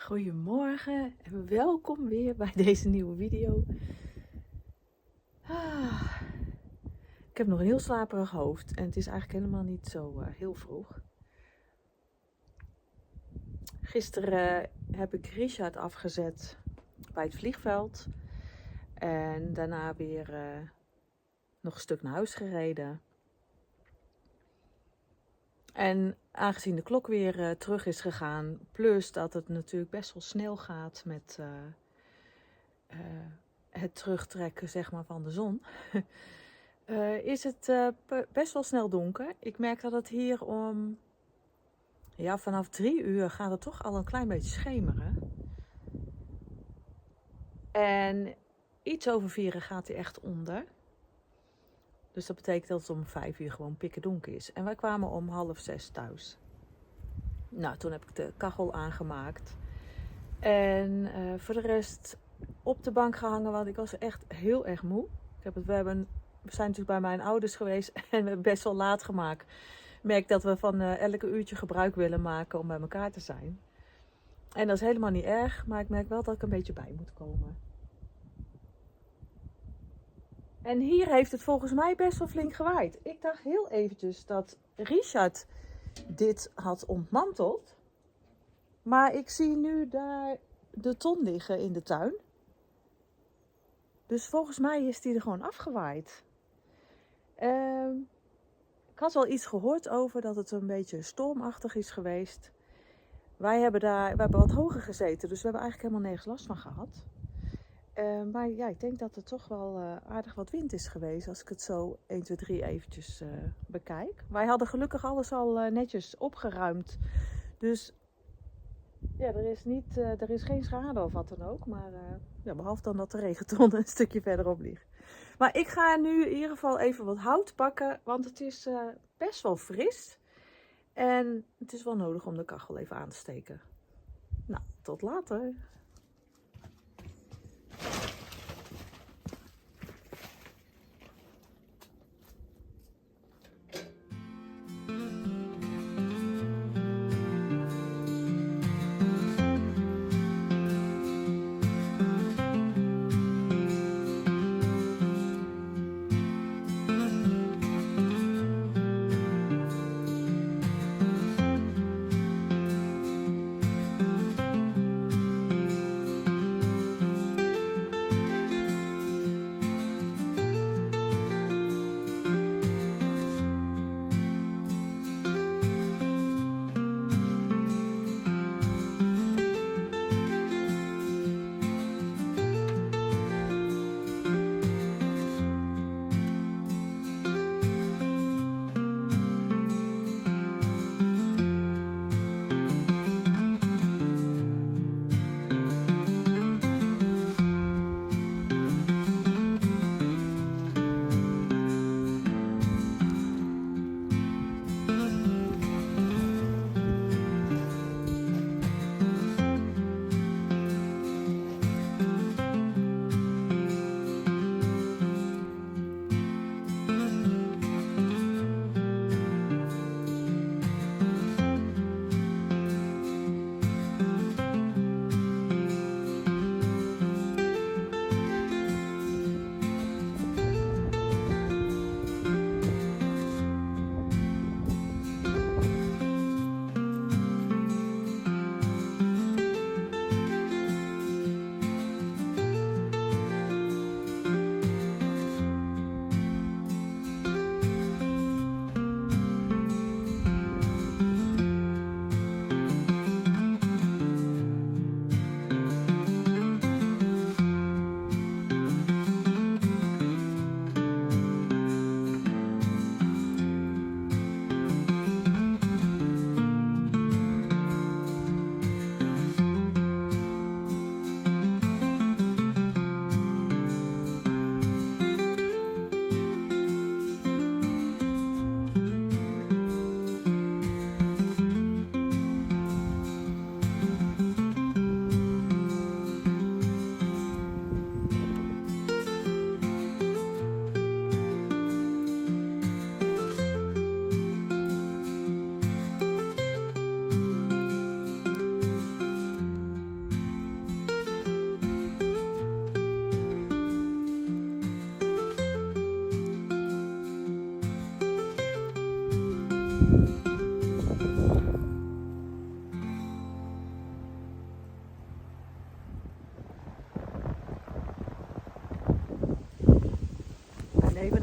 Goedemorgen en welkom weer bij deze nieuwe video. Ik heb nog een heel slaperig hoofd en het is eigenlijk helemaal niet zo heel vroeg. Gisteren heb ik Richard afgezet bij het vliegveld en daarna weer nog een stuk naar huis gereden. En aangezien de klok weer terug is gegaan, plus dat het natuurlijk best wel snel gaat met het terugtrekken zeg maar, van de zon, is het best wel snel donker. Ik merk dat het hier vanaf 3 uur gaat het toch al een klein beetje schemeren. En iets over 4 gaat hij echt onder. Dus dat betekent dat het om 5 uur gewoon pikken donker is. En wij kwamen om 5:30 thuis. Nou, toen heb ik de kachel aangemaakt. En voor de rest op de bank gehangen, want ik was echt heel erg moe. We zijn natuurlijk bij mijn ouders geweest en we hebben best wel laat gemaakt. Ik merk dat we van elke uurtje gebruik willen maken om bij elkaar te zijn. En dat is helemaal niet erg, maar ik merk wel dat ik een beetje bij moet komen. En hier heeft het volgens mij best wel flink gewaaid. Ik dacht heel eventjes dat Richard dit had ontmanteld. Maar ik zie nu daar de ton liggen in de tuin. Dus volgens mij is die er gewoon afgewaaid. Ik had wel iets gehoord over dat het een beetje stormachtig is geweest. We hebben wat hoger gezeten, dus we hebben eigenlijk helemaal nergens last van gehad. Maar ja, ik denk dat er toch wel aardig wat wind is geweest als ik het zo 1, 2, 3 eventjes bekijk. Wij hadden gelukkig alles al netjes opgeruimd. Dus ja, er is geen schade of wat dan ook. Maar behalve dan dat de regenton een stukje verderop ligt. Maar ik ga nu in ieder geval even wat hout pakken, want het is best wel fris. En het is wel nodig om de kachel even aan te steken. Nou, tot later.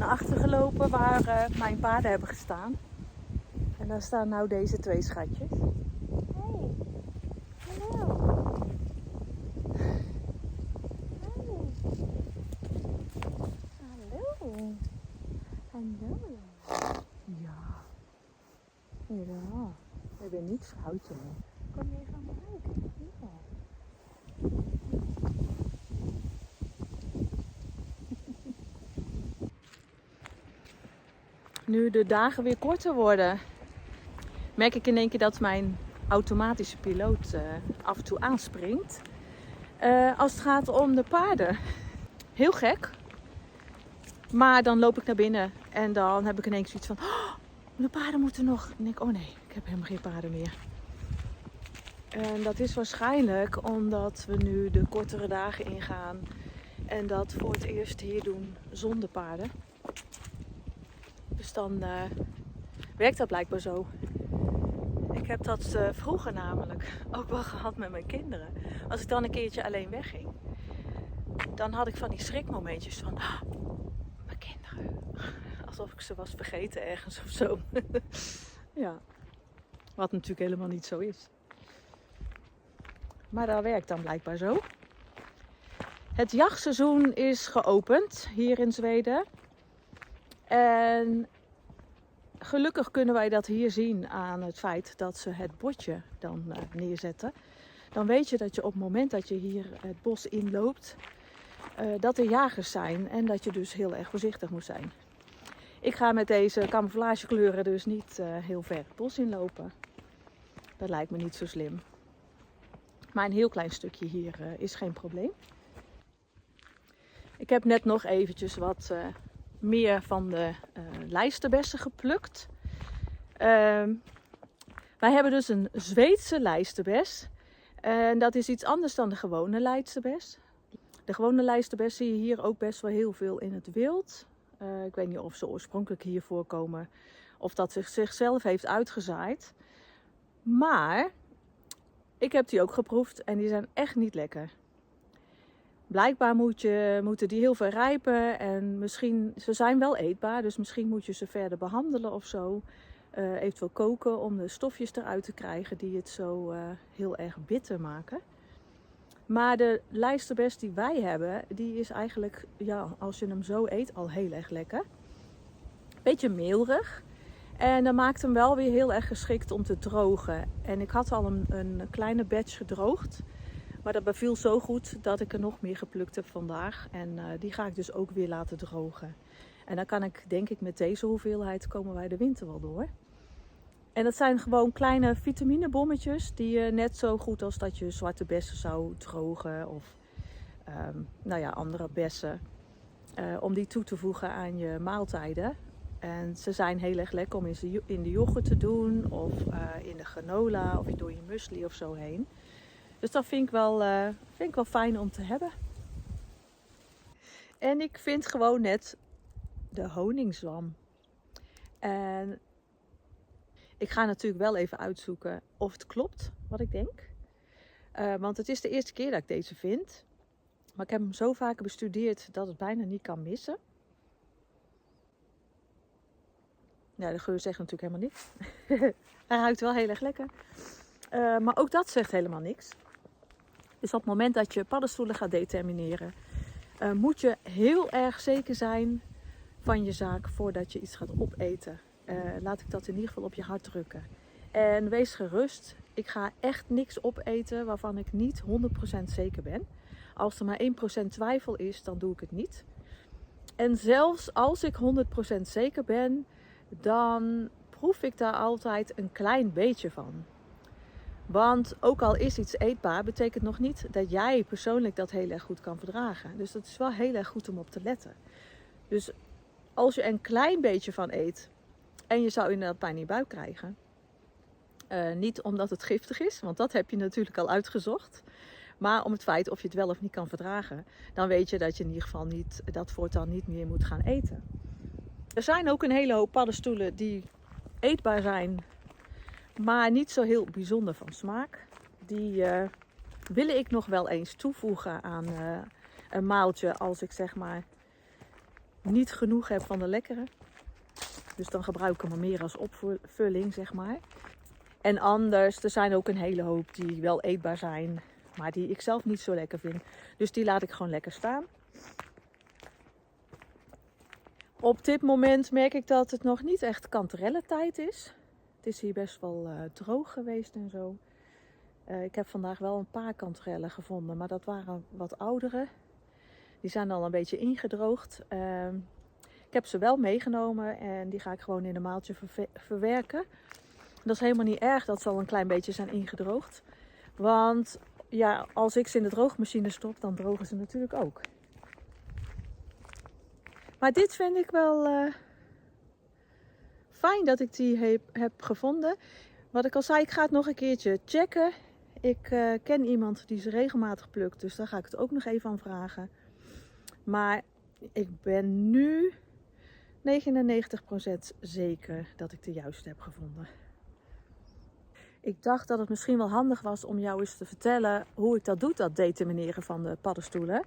naar achter gelopen waar mijn paarden hebben gestaan. En daar staan nou deze 2 schatjes. Hey, hallo. Hallo. Hallo. Ja. Ja. Ik ben niet vrouwtje. Kom je even aan me kijken? Ja. Nu de dagen weer korter worden, merk ik in één keer dat mijn automatische piloot af en toe aanspringt. Als het gaat om de paarden. Heel gek. Maar dan loop ik naar binnen en dan heb ik in één keer zoiets van... Oh, de paarden moeten nog. En dan denk ik, oh nee, ik heb helemaal geen paarden meer. En dat is waarschijnlijk omdat we nu de kortere dagen ingaan. En dat voor het eerst hier doen zonder paarden. Dus dan werkt dat blijkbaar zo. Ik heb dat vroeger namelijk ook wel gehad met mijn kinderen. Als ik dan een keertje alleen wegging, dan had ik van die schrikmomentjes van... Oh, mijn kinderen. Alsof ik ze was vergeten ergens of zo. Ja. Wat natuurlijk helemaal niet zo is. Maar dat werkt dan blijkbaar zo. Het jachtseizoen is geopend hier in Zweden. En gelukkig kunnen wij dat hier zien aan het feit dat ze het bordje dan neerzetten. Dan weet je dat je op het moment dat je hier het bos inloopt, dat er jagers zijn en dat je dus heel erg voorzichtig moet zijn. Ik ga met deze camouflagekleuren dus niet heel ver het bos inlopen. Dat lijkt me niet zo slim. Maar een heel klein stukje hier is geen probleem. Ik heb net nog eventjes wat meer van de lijsterbessen geplukt. Wij hebben dus een Zweedse lijsterbes. En dat is iets anders dan de gewone lijsterbes. De gewone lijsterbes zie je hier ook best wel heel veel in het wild. Ik weet niet of ze oorspronkelijk hier voorkomen of dat zichzelf heeft uitgezaaid. Maar ik heb die ook geproefd en die zijn echt niet lekker. Blijkbaar moeten die heel veel rijpen en misschien, ze zijn wel eetbaar, dus misschien moet je ze verder behandelen of zo. Eventueel koken om de stofjes eruit te krijgen die het zo heel erg bitter maken. Maar de lijsterbes die wij hebben, die is eigenlijk, ja, als je hem zo eet, al heel erg lekker. Beetje meelrig. En dat maakt hem wel weer heel erg geschikt om te drogen. En ik had al een kleine batch gedroogd. Maar dat beviel zo goed dat ik er nog meer geplukt heb vandaag. En die ga ik dus ook weer laten drogen. En dan kan ik, denk ik, met deze hoeveelheid komen wij de winter wel door. En dat zijn gewoon kleine vitaminebommetjes die je net zo goed als dat je zwarte bessen zou drogen of nou ja, andere bessen. Om die toe te voegen aan je maaltijden. En ze zijn heel erg lekker om in de yoghurt te doen of in de granola of door je muesli of zo heen. Dus dat vind ik wel fijn om te hebben. En ik vind gewoon net de honingzwam. En ik ga natuurlijk wel even uitzoeken of het klopt wat ik denk. Want het is de eerste keer dat ik deze vind. Maar ik heb hem zo vaak bestudeerd dat het bijna niet kan missen. Ja, de geur zegt natuurlijk helemaal niks. Hij ruikt wel heel erg lekker. Maar ook dat zegt helemaal niks. Dus op het moment dat je paddenstoelen gaat determineren, moet je heel erg zeker zijn van je zaak voordat je iets gaat opeten. Laat ik dat in ieder geval op je hart drukken. En wees gerust, ik ga echt niks opeten waarvan ik niet 100% zeker ben. Als er maar 1% twijfel is, dan doe ik het niet. En zelfs als ik 100% zeker ben, dan proef ik daar altijd een klein beetje van. Want ook al is iets eetbaar, betekent nog niet dat jij persoonlijk dat heel erg goed kan verdragen. Dus dat is wel heel erg goed om op te letten. Dus als je een klein beetje van eet en je zou inderdaad pijn in je buik krijgen. Niet omdat het giftig is, want dat heb je natuurlijk al uitgezocht. Maar om het feit of je het wel of niet kan verdragen. Dan weet je dat je in ieder geval dat voortaan niet meer moet gaan eten. Er zijn ook een hele hoop paddenstoelen die eetbaar zijn, maar niet zo heel bijzonder van smaak. Die wil ik nog wel eens toevoegen aan een maaltje als ik zeg maar niet genoeg heb van de lekkere. Dus dan gebruik ik hem meer als opvulling, zeg maar. En anders, er zijn ook een hele hoop die wel eetbaar zijn, maar die ik zelf niet zo lekker vind. Dus die laat ik gewoon lekker staan. Op dit moment merk ik dat het nog niet echt kanterellentijd is. Het is hier best wel droog geweest en zo. Ik heb vandaag wel een paar kanterellen gevonden, maar dat waren wat oudere. Die zijn al een beetje ingedroogd. Ik heb ze wel meegenomen en die ga ik gewoon in een maaltje verwerken. Dat is helemaal niet erg dat ze al een klein beetje zijn ingedroogd. Want ja, als ik ze in de droogmachine stop, dan drogen ze natuurlijk ook. Maar dit vind ik wel fijn dat ik die heb gevonden. Wat ik al zei, ik ga het nog een keertje checken. Ik ken iemand die ze regelmatig plukt, dus daar ga ik het ook nog even aan vragen. Maar ik ben nu 99% zeker dat ik de juiste heb gevonden. Ik dacht dat het misschien wel handig was om jou eens te vertellen hoe ik dat doe, dat determineren van de paddenstoelen.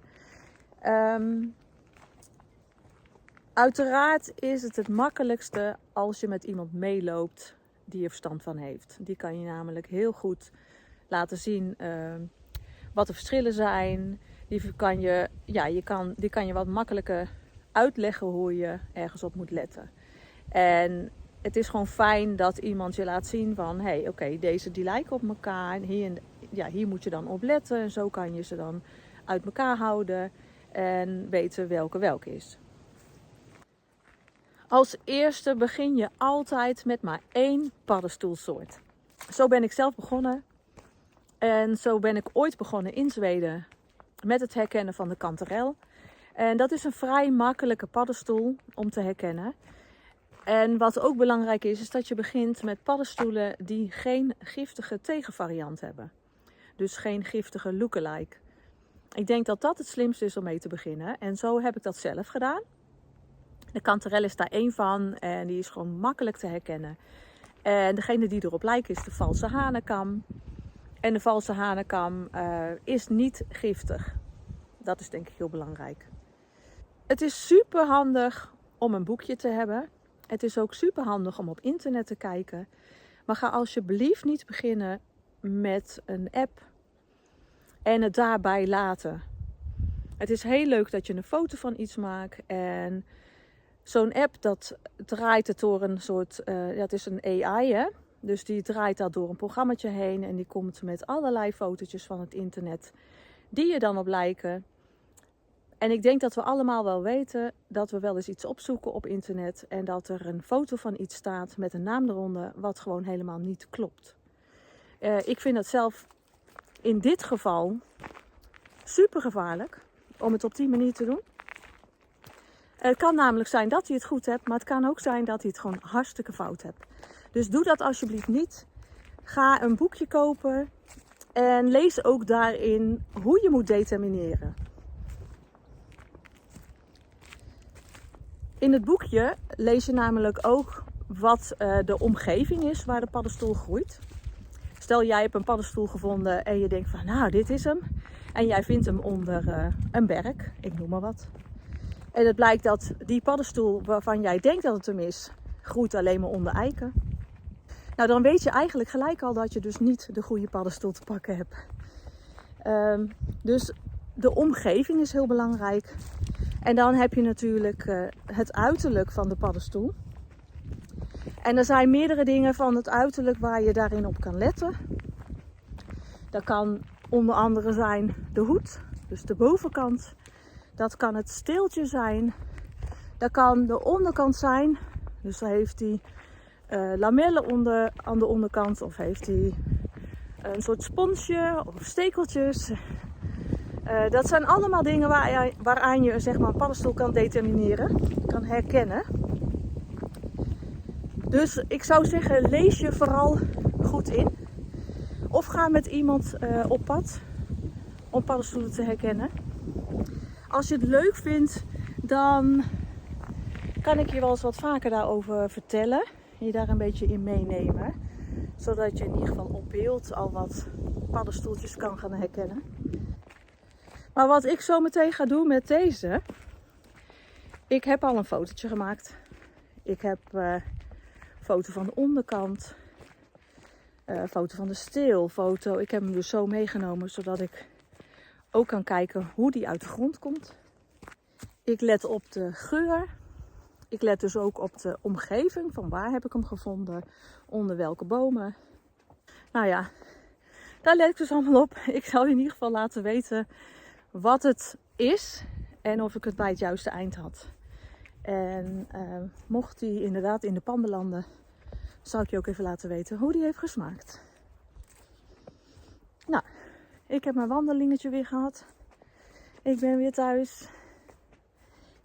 Uiteraard is het makkelijkste als je met iemand meeloopt die er verstand van heeft. Die kan je namelijk heel goed laten zien wat de verschillen zijn. Die kan je wat makkelijker uitleggen hoe je ergens op moet letten. En het is gewoon fijn dat iemand je laat zien van, hey, oké, deze die lijken op elkaar. En hier moet je dan op letten. En zo kan je ze dan uit elkaar houden en weten welke is. Als eerste begin je altijd met maar 1 paddenstoelsoort. Zo ben ik zelf begonnen. En zo ben ik ooit begonnen in Zweden met het herkennen van de kanterel. En dat is een vrij makkelijke paddenstoel om te herkennen. En wat ook belangrijk is dat je begint met paddenstoelen die geen giftige tegenvariant hebben. Dus geen giftige lookalike. Ik denk dat dat het slimste is om mee te beginnen. En zo heb ik dat zelf gedaan. De kanterel is daar 1 van en die is gewoon makkelijk te herkennen. En degene die erop lijkt is de valse hanekam. En de valse hanekam is niet giftig. Dat is denk ik heel belangrijk. Het is super handig om een boekje te hebben. Het is ook super handig om op internet te kijken. Maar ga alsjeblieft niet beginnen met een app en het daarbij laten. Het is heel leuk dat je een foto van iets maakt. En zo'n app dat draait het door een soort, het is een AI hè. Dus die draait dat door een programmaatje heen en die komt met allerlei fotootjes van het internet die je dan op lijken. En ik denk dat we allemaal wel weten dat we wel eens iets opzoeken op internet en dat er een foto van iets staat met een naam eronder wat gewoon helemaal niet klopt. Ik vind dat zelf in dit geval super gevaarlijk om het op die manier te doen. Het kan namelijk zijn dat hij het goed hebt, maar het kan ook zijn dat hij het gewoon hartstikke fout hebt. Dus doe dat alsjeblieft niet. Ga een boekje kopen en lees ook daarin hoe je moet determineren. In het boekje lees je namelijk ook wat de omgeving is waar de paddenstoel groeit. Stel jij hebt een paddenstoel gevonden en je denkt van nou dit is hem. En jij vindt hem onder een berk, ik noem maar wat. En het blijkt dat die paddenstoel waarvan jij denkt dat het hem is, groeit alleen maar onder eiken. Nou dan weet je eigenlijk gelijk al dat je dus niet de goede paddenstoel te pakken hebt. Dus de omgeving is heel belangrijk. En dan heb je natuurlijk het uiterlijk van de paddenstoel. En er zijn meerdere dingen van het uiterlijk waar je daarin op kan letten. Dat kan onder andere zijn de hoed, dus de bovenkant. Dat kan het steeltje zijn. Dat kan de onderkant zijn. Dus dan heeft hij lamellen aan de onderkant. Of heeft hij een soort sponsje of stekeltjes. Dat zijn allemaal dingen waaraan je zeg maar, een paddenstoel kan determineren. Kan herkennen. Dus ik zou zeggen, lees je vooral goed in. Of ga met iemand op pad om paddenstoelen te herkennen. Als je het leuk vindt, dan kan ik je wel eens wat vaker daarover vertellen. Je daar een beetje in meenemen. Zodat je in ieder geval op beeld al wat paddenstoeltjes kan gaan herkennen. Maar wat ik zo meteen ga doen met deze, Ik heb al een fotootje gemaakt. Ik heb een foto van de onderkant. Foto van de steel. Foto. Ik heb hem dus zo meegenomen zodat ik ook kan kijken hoe die uit de grond komt. Ik let op de geur. Ik let dus ook op de omgeving. Van waar heb ik hem gevonden? Onder welke bomen? Nou ja, daar let ik dus allemaal op. Ik zal je in ieder geval laten weten wat het is. En of ik het bij het juiste eind had. En mocht die inderdaad in de panden landen, zal ik je ook even laten weten hoe die heeft gesmaakt. Nou, ik heb mijn wandelingetje weer gehad. Ik ben weer thuis.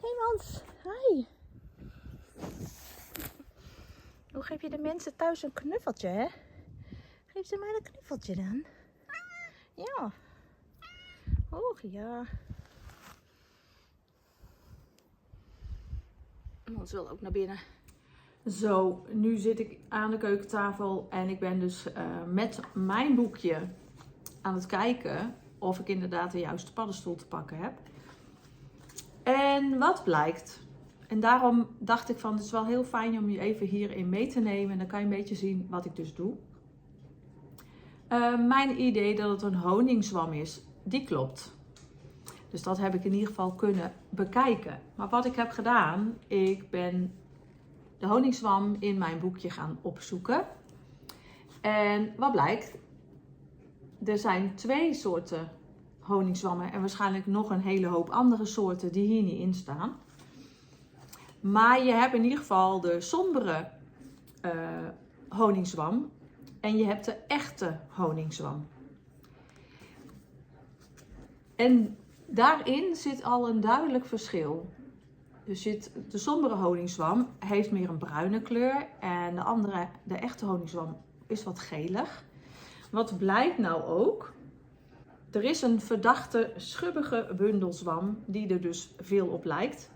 Hey Mans, hi. Hoe geef je de mensen thuis een knuffeltje, hè? Geef ze mij een knuffeltje dan. Ja. Och ja. Mans wil ook naar binnen. Zo, nu zit ik aan de keukentafel en ik ben dus met mijn boekje aan het kijken of ik inderdaad de juiste paddenstoel te pakken heb. En wat blijkt? En daarom dacht ik van, het is wel heel fijn om je even hierin mee te nemen. En dan kan je een beetje zien wat ik dus doe. Mijn idee dat het een honingzwam is, die klopt. Dus dat heb ik in ieder geval kunnen bekijken. Maar wat ik heb gedaan, ik ben de honingzwam in mijn boekje gaan opzoeken. En wat blijkt? Er zijn 2 soorten honingzwammen en waarschijnlijk nog een hele hoop andere soorten die hier niet in staan. Maar je hebt in ieder geval de sombere honingzwam en je hebt de echte honingzwam. En daarin zit al een duidelijk verschil. Dus de sombere honingzwam heeft meer een bruine kleur en de echte honingzwam is wat gelig. Wat blijkt nou ook? Er is een verdachte schubbige bundelzwam die er dus veel op lijkt.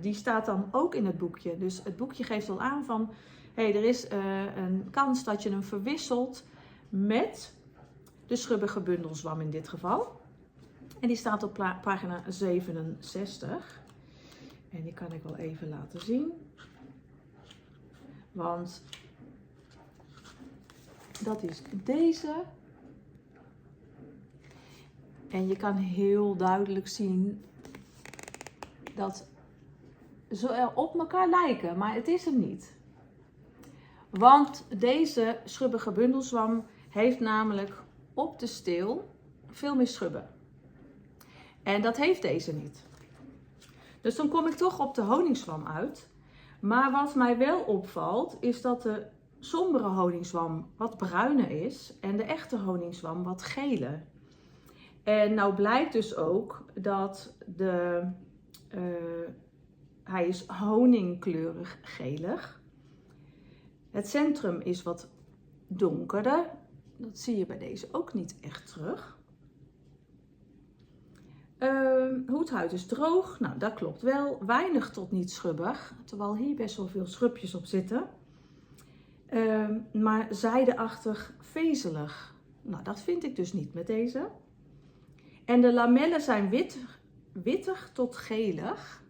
Die staat dan ook in het boekje. Dus het boekje geeft al aan van, hey, er is een kans dat je hem verwisselt met de schubbige bundelzwam in dit geval. En die staat op pagina 67. En die kan ik wel even laten zien. Want dat is deze. En je kan heel duidelijk zien dat ze op elkaar lijken, maar het is hem niet. Want deze schubbige bundelzwam heeft namelijk op de steel veel meer schubben. En dat heeft deze niet. Dus dan kom ik toch op de honingzwam uit. Maar wat mij wel opvalt is dat de sombere honingzwam wat bruiner is en de echte honingzwam wat geler. En nou blijkt dus ook dat hij is honingkleurig gelig. Het centrum is wat donkerder. Dat zie je bij deze ook niet echt terug. Hoedhuid is droog. Nou, dat klopt wel. Weinig tot niet schubbig. Terwijl hier best wel veel schubjes op zitten. Maar zijdeachtig vezelig. Nou, dat vind ik dus niet met deze. En de lamellen zijn wittig tot gelig.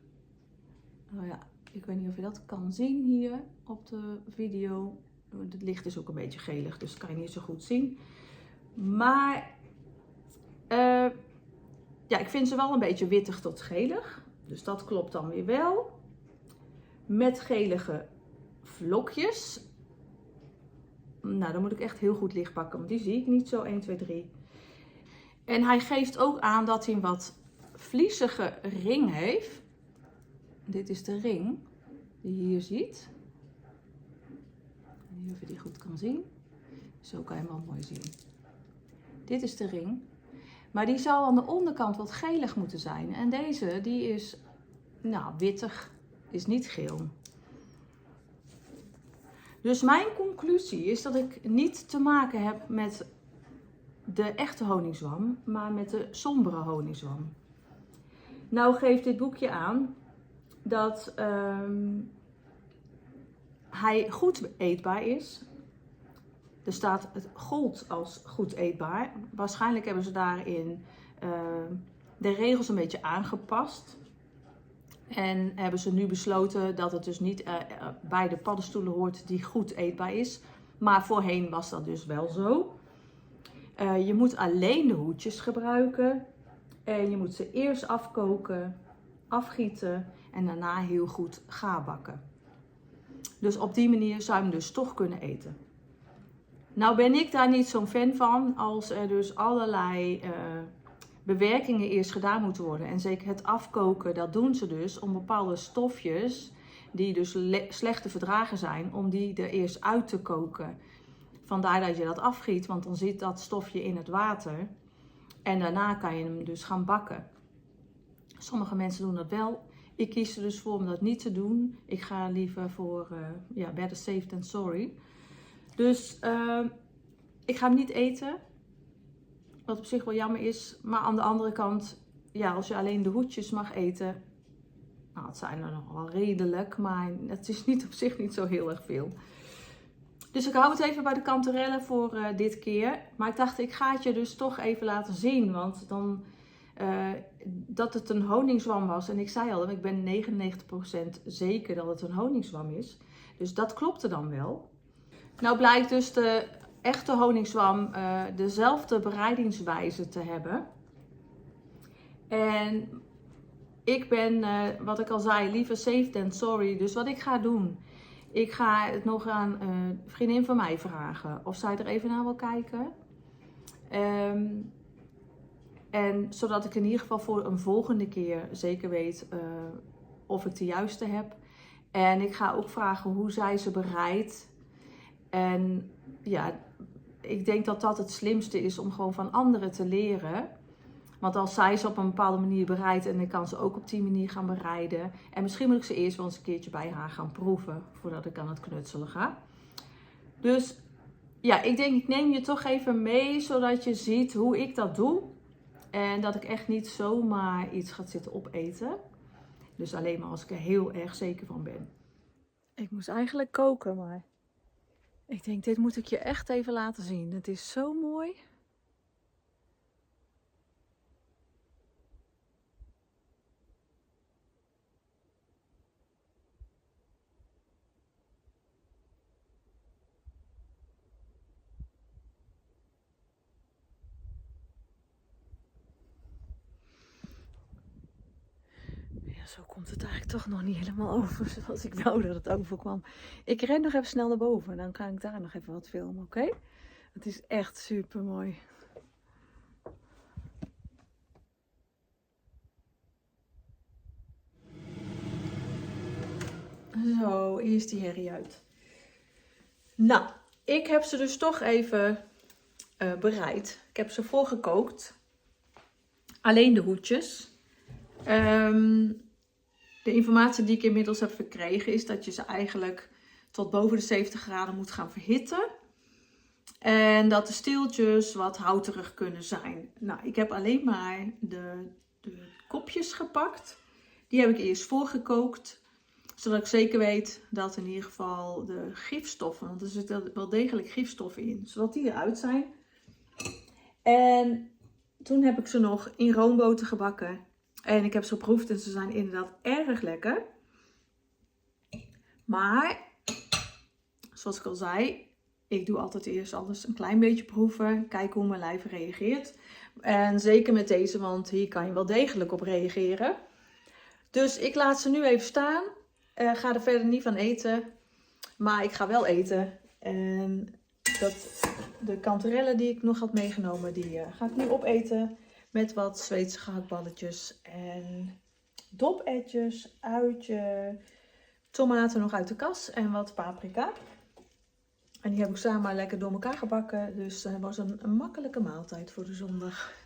Nou ja, ik weet niet of je dat kan zien hier op de video. Het licht is ook een beetje gelig, dus dat kan je niet zo goed zien. Maar ja, ik vind ze wel een beetje wittig tot gelig. Dus dat klopt dan weer wel. Met gelige vlokjes. Nou, dan moet ik echt heel goed licht pakken, want die zie ik niet zo 1, 2, 3. En hij geeft ook aan dat hij een wat vliesige ring heeft. Dit is de ring die je hier ziet. Ik weet niet of je die goed kan zien. Zo kan je hem wel mooi zien. Dit is de ring. Maar die zou aan de onderkant wat gelig moeten zijn. En deze, die is wittig, is niet geel. Dus mijn conclusie is dat ik niet te maken heb met de echte honingzwam, maar met de sombere honingzwam. Nou geeft dit boekje aan dat hij goed eetbaar is. Er staat het gold als goed eetbaar. Waarschijnlijk hebben ze daarin de regels een beetje aangepast. En hebben ze nu besloten dat het dus niet bij de paddenstoelen hoort die goed eetbaar is. Maar voorheen was dat dus wel zo. Je moet alleen de hoedjes gebruiken. En je moet ze eerst afkoken, afgieten en daarna heel goed gaarbakken. Dus op die manier zou je hem dus toch kunnen eten. Nou ben ik daar niet zo'n fan van als er dus allerlei bewerkingen eerst gedaan moeten worden. En zeker het afkoken, dat doen ze dus om bepaalde stofjes die dus slecht te verdragen zijn, om die er eerst uit te koken. Vandaar dat je dat afgiet, want dan zit dat stofje in het water. En daarna kan je hem dus gaan bakken. Sommige mensen doen dat wel. Ik kies er dus voor om dat niet te doen. Ik ga liever voor better safe than sorry. Dus ik ga hem niet eten. Wat op zich wel jammer is. Maar aan de andere kant, ja, als je alleen de hoedjes mag eten. Nou, het zijn er nog wel redelijk. Maar het is niet op zich niet zo heel erg veel. Dus ik hou het even bij de kanterellen voor dit keer. Maar ik dacht, ik ga het je dus toch even laten zien. Want dan dat het een honingzwam was. En ik zei al, ik ben 99% zeker dat het een honingzwam is. Dus dat klopte dan wel. Nou blijkt dus de echte honingzwam dezelfde bereidingswijze te hebben. En ik ben, wat ik al zei, liever safe than sorry. Dus wat ik ga doen, ik ga het nog aan een vriendin van mij vragen of zij er even naar wil kijken. En zodat ik in ieder geval voor een volgende keer zeker weet of ik de juiste heb. En ik ga ook vragen hoe zij ze bereidt. En ja, ik denk dat dat het slimste is om gewoon van anderen te leren. Want als zij ze op een bepaalde manier bereidt en ik kan ze ook op die manier gaan bereiden. En misschien moet ik ze eerst wel eens een keertje bij haar gaan proeven voordat ik aan het knutselen ga. Dus ja, ik denk ik neem je toch even mee zodat je ziet hoe ik dat doe. En dat ik echt niet zomaar iets ga zitten opeten. Dus alleen maar als ik er heel erg zeker van ben. Ik moest eigenlijk koken, maar ik denk dit moet ik je echt even laten zien. Het is zo mooi. Ja, zo komt het eigenlijk toch nog niet helemaal over zoals ik wou dat het overkwam. Ik ren nog even snel naar boven en dan kan ik daar nog even wat filmen, oké? Het is echt super mooi. Zo, eerst die herrie uit. Nou, ik heb ze dus toch even bereid. Ik heb ze voorgekookt. Alleen de hoedjes. De informatie die ik inmiddels heb verkregen is dat je ze eigenlijk tot boven de 70 graden moet gaan verhitten. En dat de steeltjes wat houterig kunnen zijn. Nou, ik heb alleen maar de kopjes gepakt. Die heb ik eerst voorgekookt. Zodat ik zeker weet dat in ieder geval de gifstoffen, want er zitten wel degelijk gifstoffen in, zodat die eruit zijn. En toen heb ik ze nog in roomboter gebakken. En ik heb ze geproefd en ze zijn inderdaad erg lekker. Maar, zoals ik al zei, ik doe altijd eerst alles een klein beetje proeven. Kijken hoe mijn lijf reageert. En zeker met deze, want hier kan je wel degelijk op reageren. Dus ik laat ze nu even staan. Ga er verder niet van eten. Maar ik ga wel eten. En de kanterellen die ik nog had meegenomen, die ga ik nu opeten. Met wat Zweedse gehaktballetjes en doperwtjes, uitje, tomaten nog uit de kas en wat paprika. En die heb ik samen lekker door elkaar gebakken. Dus het was een makkelijke maaltijd voor de zondag.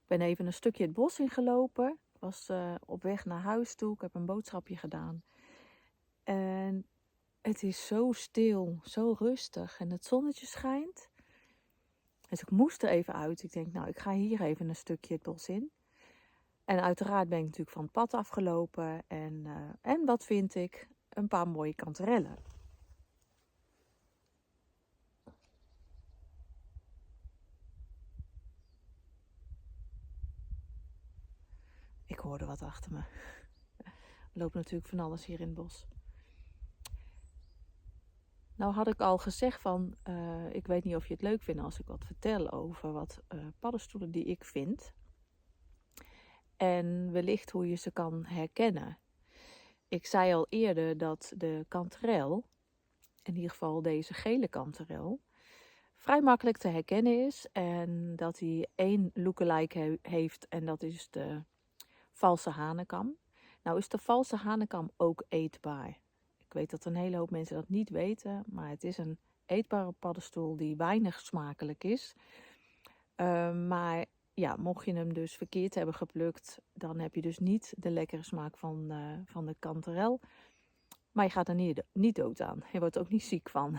ben even een stukje het bos ingelopen. Ik was op weg naar huis toe. Ik heb een boodschapje gedaan. En het is zo stil, zo rustig. En het zonnetje schijnt. Dus ik moest er even uit. Ik denk, nou, ik ga hier even een stukje het bos in. En uiteraard ben ik natuurlijk van het pad afgelopen. En wat vind ik? Een paar mooie kanterellen. Ik hoorde wat achter me. Er loopt natuurlijk van alles hier in het bos. Nou had ik al gezegd van, ik weet niet of je het leuk vindt als ik wat vertel over wat paddenstoelen die ik vind. En wellicht hoe je ze kan herkennen. Ik zei al eerder dat de kanterel, in ieder geval deze gele kanterel, vrij makkelijk te herkennen is. En dat hij één lookalike heeft en dat is de valse hanekam. Nou is de valse hanekam ook eetbaar. Ik weet dat een hele hoop mensen dat niet weten, maar het is een eetbare paddenstoel die weinig smakelijk is. Maar ja, mocht je hem dus verkeerd hebben geplukt, dan heb je dus niet de lekkere smaak van de kanterel. Maar je gaat er niet dood aan. Je wordt er ook niet ziek van.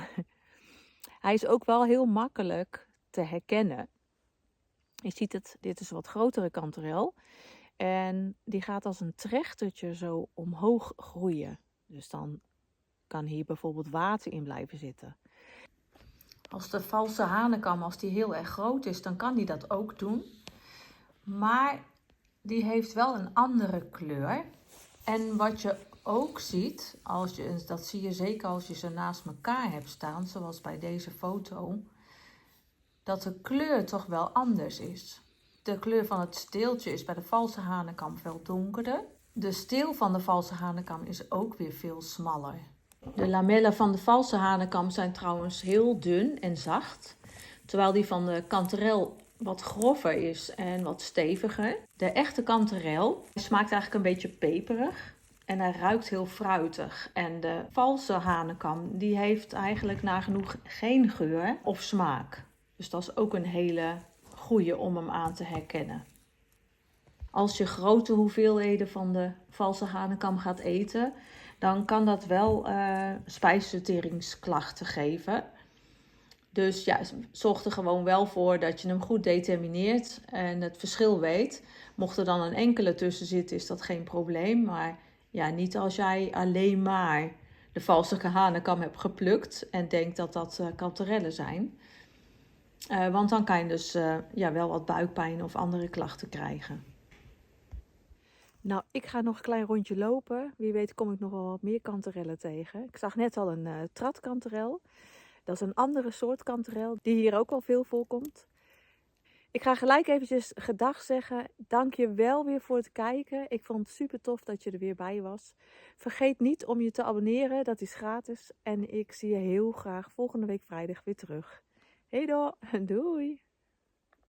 Hij is ook wel heel makkelijk te herkennen. Je ziet het, dit is een wat grotere kanterel. En die gaat als een trechtertje zo omhoog groeien. Dus dan kan hier bijvoorbeeld water in blijven zitten. Als de valse hanekam, als die heel erg groot is, dan kan die dat ook doen. Maar die heeft wel een andere kleur. En wat je ook ziet, dat zie je zeker als je ze naast elkaar hebt staan, zoals bij deze foto, dat de kleur toch wel anders is. De kleur van het steeltje is bij de valse hanekam veel donkerder. De steel van de valse hanekam is ook weer veel smaller. De lamellen van de valse hanekam zijn trouwens heel dun en zacht, terwijl die van de kanterel wat grover is en wat steviger. De echte kanterel smaakt eigenlijk een beetje peperig en hij ruikt heel fruitig. En de valse hanekam die heeft eigenlijk nagenoeg geen geur of smaak. Dus dat is ook een hele goeie om hem aan te herkennen. Als je grote hoeveelheden van de valse hanekam gaat eten, dan kan dat wel spijsverteringsklachten geven. Dus ja, zorg er gewoon wel voor dat je hem goed determineert en het verschil weet. Mocht er dan een enkele tussen zitten, is dat geen probleem. Maar ja, niet als jij alleen maar de valse hanekam hebt geplukt en denkt dat dat kanterellen zijn. Want dan kan je dus wel wat buikpijn of andere klachten krijgen. Nou, ik ga nog een klein rondje lopen. Wie weet kom ik nog wel wat meer kanterellen tegen. Ik zag net al een tratkanterel. Dat is een andere soort kanterel die hier ook wel veel voorkomt. Ik ga gelijk eventjes gedag zeggen. Dank je wel weer voor het kijken. Ik vond het super tof dat je er weer bij was. Vergeet niet om je te abonneren, dat is gratis. En ik zie je heel graag volgende week vrijdag weer terug. Hey doei!